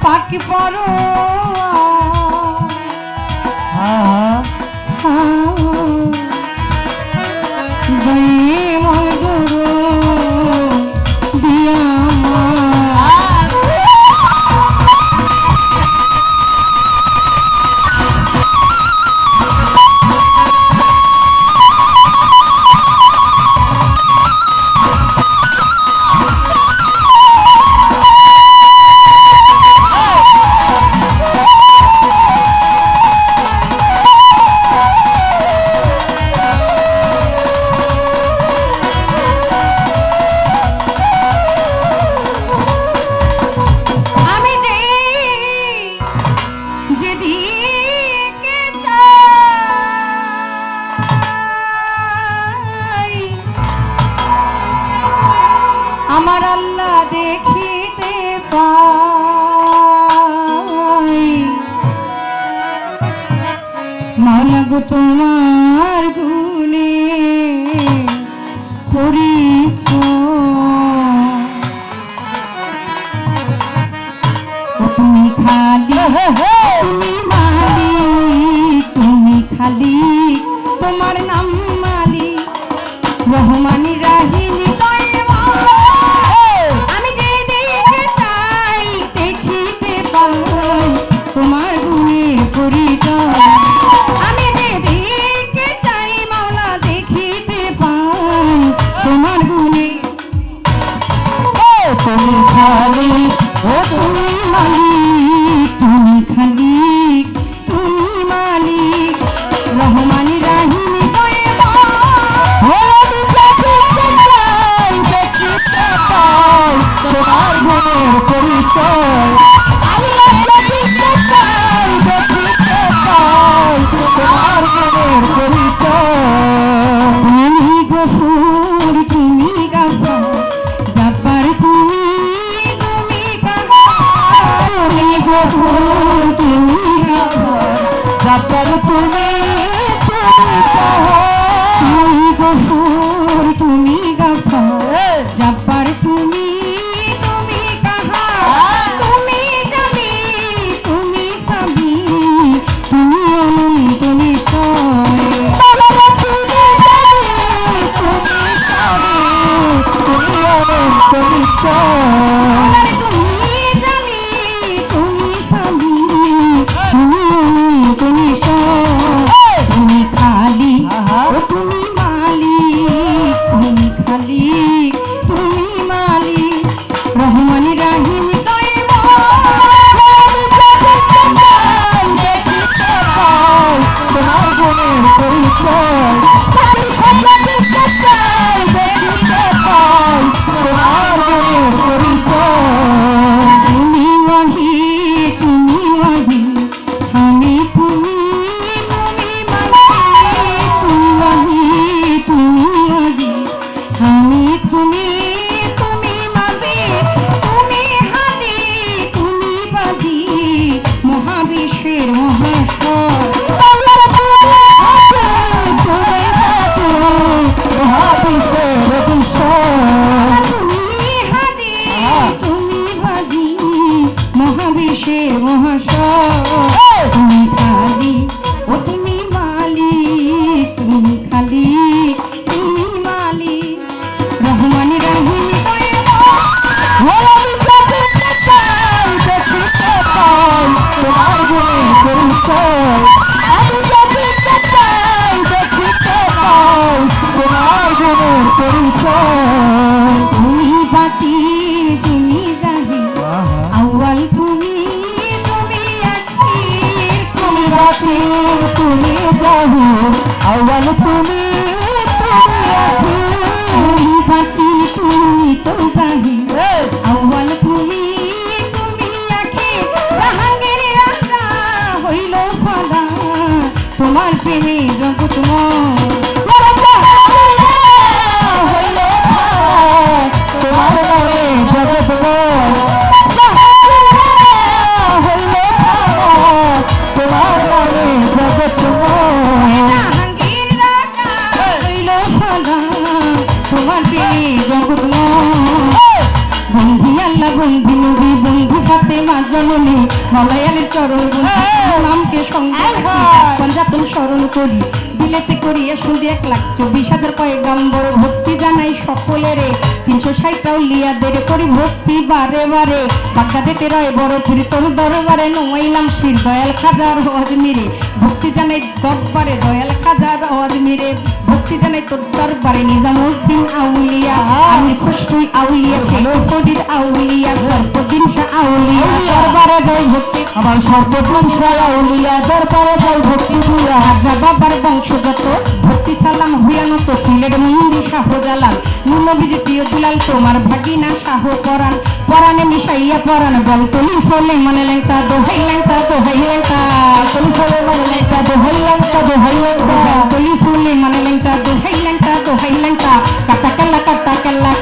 পাখি পড়ো আমার আল্লাহ দেখিতে পাই মাওলা গো তোমার গুণে করিছ তুমি খালি তুমি মালিক তুমি খালি তোমার নাম মালিক রহমানি রাহিমি তোমার গুণে পরিচয় আমি যেদিকে চাই মাওলা দেখিতে পাই তোমার গুণে তুমি খালি ও তুমি মালিক তুমি খালি তুমি মালিক রহমানি রাহিমি তোমার গুণের পরিচয় তুমি গাফার জব্বার তুমি তুমি কাহা তুমি জানি তুমি সবই তুমি অনন্ত নিশ্চয় তুমি জানি তুমি সবই তুমি অনন্ত নিশ্চয় তুমি জানি তুমি সবই তুমি অনন্ত নিশ্চয় তুমি খালি তুমি মালিক তুমি খালি তুমি মালিক রহমানি রাহিমি তোমার গুণের পরিচয় তোমার গুণের পরিচয় তুমি ওয়াহি তুমি ওয়াহি আমি তুমি তুমি মালিক তুমি ওয়াহি তুমি ওয়াহি আমি তুমি তুমি মাঝি তুমি হাদি তুমি বাদি মহাবিশ্বের মহেশ্বর মহাবিশ্বের মহাশ্বর তুমি খালি ও তুমি মালিক তুমি খালি তুমি মালিক রহমানি রাহিমি তোমার গুণের পরিচয় আমি দেখিতে চাই দেখিতে পাই তোমার গুণের পরিচয় তুমি বাতি তুমি জাহি আউয়াল তুমি তুমি আখির তুমি বাতি তুমি জাহি আউয়াল তুমি তুমি আখির তুমি বাতি তুমি তো জাহি আউয়াল তুমি তুমি আখির জাহাঙ্গীর রাজা তোমার প্রেমে জগৎময় তোমার নামে জগৎময় তোমার নামে জগৎময় জাহাঙ্গীর রাজা হইল সাদা তোমার প্রেমে জগৎময় বন্ধু আল্লাহ বন্ধু নবী বন্ধু ফাতেমা জননী মলায়ালের চরণ নামকে সঙ্গে পঞ্জাতন স্মরণ করি বিলেতে করিয়া শুধু 1,24,000 পয়গাম্বর ভক্তি জানাই সকলেরে 360 আউলিয়াদের করি ভক্তি বারে বারে বাগদাদেতে রয় বড় ফিরি তোর দরবারে নমাইলাম শির দয়াল খাজার আজমিরে ভক্তি জানাই দরবারে দয়াল খাজার আজমিরে ভক্তি জানাই তোর দরবারে নিজামুদ্দিন আউলিয়া আমি খুশবুই আউলিয়া ফরিদ আউলিয়া সর্বদিন আউলিয়া দরবারে যাই ভক্তি আমার সর্বদিন আউলিয়া দরবারে যাই ভক্তি দিয়া রাজা বাবার বংশগত ভক্তি সালাম হুয়ানত সিলেট মন্দির শাহজালাল নুনবীজ প্রিয় দুলাল তোমার ভাগিনা শাহ পরাণ পরাণে মিশাইয়া পরাণ বল তুলি সোলে মানে লেংটা দোহাই লেংটা দোহাই লেংটা তুলি সোলে মানে লেংটা দোহাই লেংটা দোহাই লেংটা তুলি সোলে মানে লেংটা দোহাই লেংটা দোহাই লেংটা কাটা কাল্লা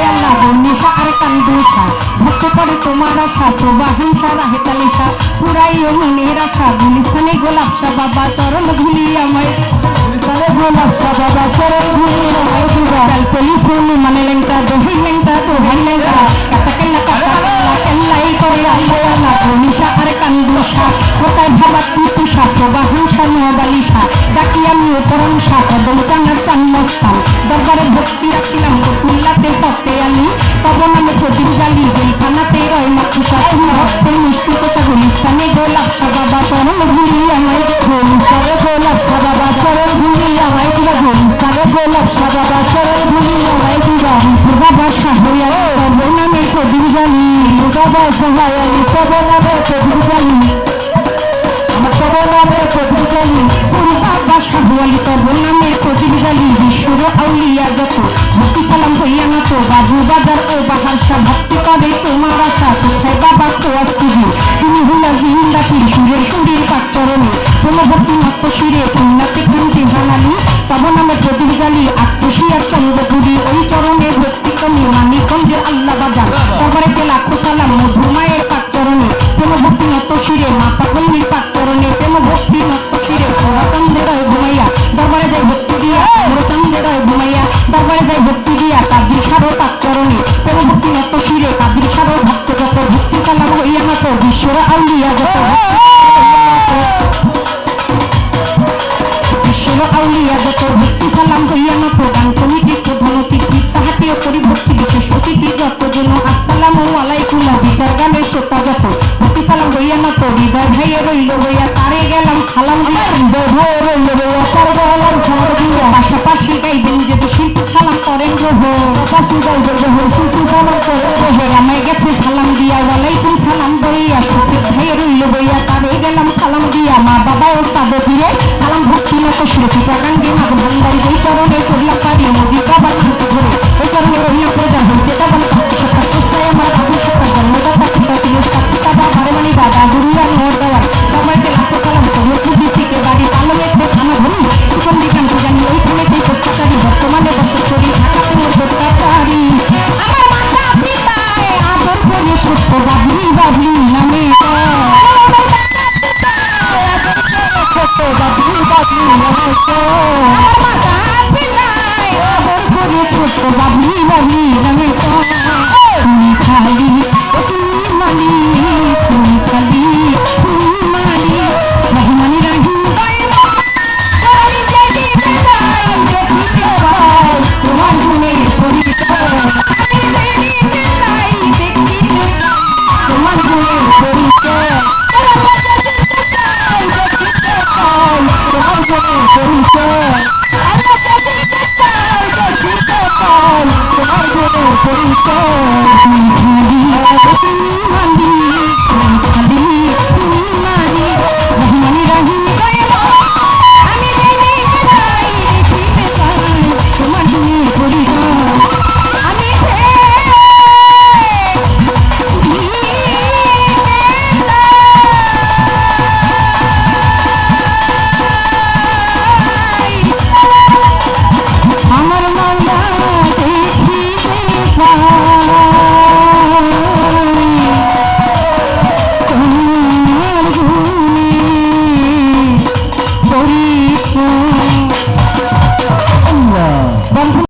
আল্লাহ বন্নিশা আর কান্দুষা ভক্ত করে তোমার আশা সোবাহিংসা রাহে তালিশা পুরাইও মনের আশা গুলিস্তানে গোলাপসা বাবা চরণ ধুলি আমায় গুলিস্তানে গোলাপসা বাবা চরণ ধুলি আমায় দিবা তুলি সোলে মানে লেংটা দোহাই লেংটা কাটা কাল্লাই করে আল্লাহ বন্নিশা আর কান্দুষা কোথায় ভাবা তুষা সোবাহিংসা নোয়াবালিশা ডাকি আমি উপরংসা কদম চানার চান্নস্থান দরবারে ভক্তি রাখিলাম রসুল্লাতে পথে আলি তব নামে প্রদীপ জালি জেলখানাতে রয় মাতুষা তুমি রক্তের মিষ্টি কোথা গুলিস্তানে গোলাপসা বাবা চরণ ভুলি আমায় গুলিস্তানে গোলাপসা বাবা চরণ ভুলি আমায় দিবা গুলিস্তানে গোলাপসা বাবা চরণ ভুলি আমায় দিবা বাবা সাহয়া তব নামে প্রদীপ জালি বাবা সহায়ালি তব নামে প্রদীপ জালি আমার তব নামে প্রদীপ জালি বাবা সাহয়ালি তব নামে প্রদীপ জালি বিশ্বর আউলিয়া যত ভক্তি সালাম হইয়া না তো বাবু বাজার ও বাহারসা ভক্তি করে তোমার আশা কোথায় বাবা খোয়াজ খুঁজি তুমি হইলা জিন্দা সুরের সুরের পাচরণে কোনো ভক্তি মত সুরে পুণ্যাতে খান্তি হানালি তব নামে প্রদীপ জালি আত্মশিয়ার চন্দ্রপুরি ওই চরণে ভক্তি কমি মানিকগঞ্জের আল্লাহ বাজার তবরেতে লাখো সালাম মধুমায়ের পাচরণে কোনো ভক্তি মত সুরে মাতা কল্লির পাচরণে কোনো ভক্তি মত সুরে চন্দ্রের ঘুমাইয়া দরবারে যাই ভক্তি দিয়া চন্দ্রের ঘুমাইয়া দরবারে যাই ভক্তি দিয়া কাদির সারো পাচরণে কোনো ভক্তি মত সুরে কাদির সারো ভক্ত যত ভক্তি সালাম হইয়া না তো বিশ্বর আউলিয়া যত বিশ্বর আউলিয়া যত ভক্তি সালাম হইয়া না তো গান কমিটি প্রধানতি তাহাতেও করি ভক্তি বিশেষ অতিথি যতজন আসসালামু আলাইকুম বিচার গানের শ্রোতা যত ভক্তি সালাম হইয়া না তো হৃদয় ভাইয়ে রইল হইয়া তারে গেলাম সালাম দিয়া হৃদয় ভাইয়ে রইল হইয়া তারে গেলাম সালাম দিয়া পাশাপাশি গাইবেন যে শিল্পী সালাম করেন গ্রহ পাশাপাশি গাইবেন যে শিল্পী সালাম করেন গ্রহ রামায় গেছে সালাম দিয়া ওয়ালাইকুম সালাম বইয়া সুফিক ভাইয়ে রইল হইয়া তারে গেলাম সালাম দিয়া মা বাবা ও তাদের দিয়ে সালাম ভক্তি মতো শ্রুতি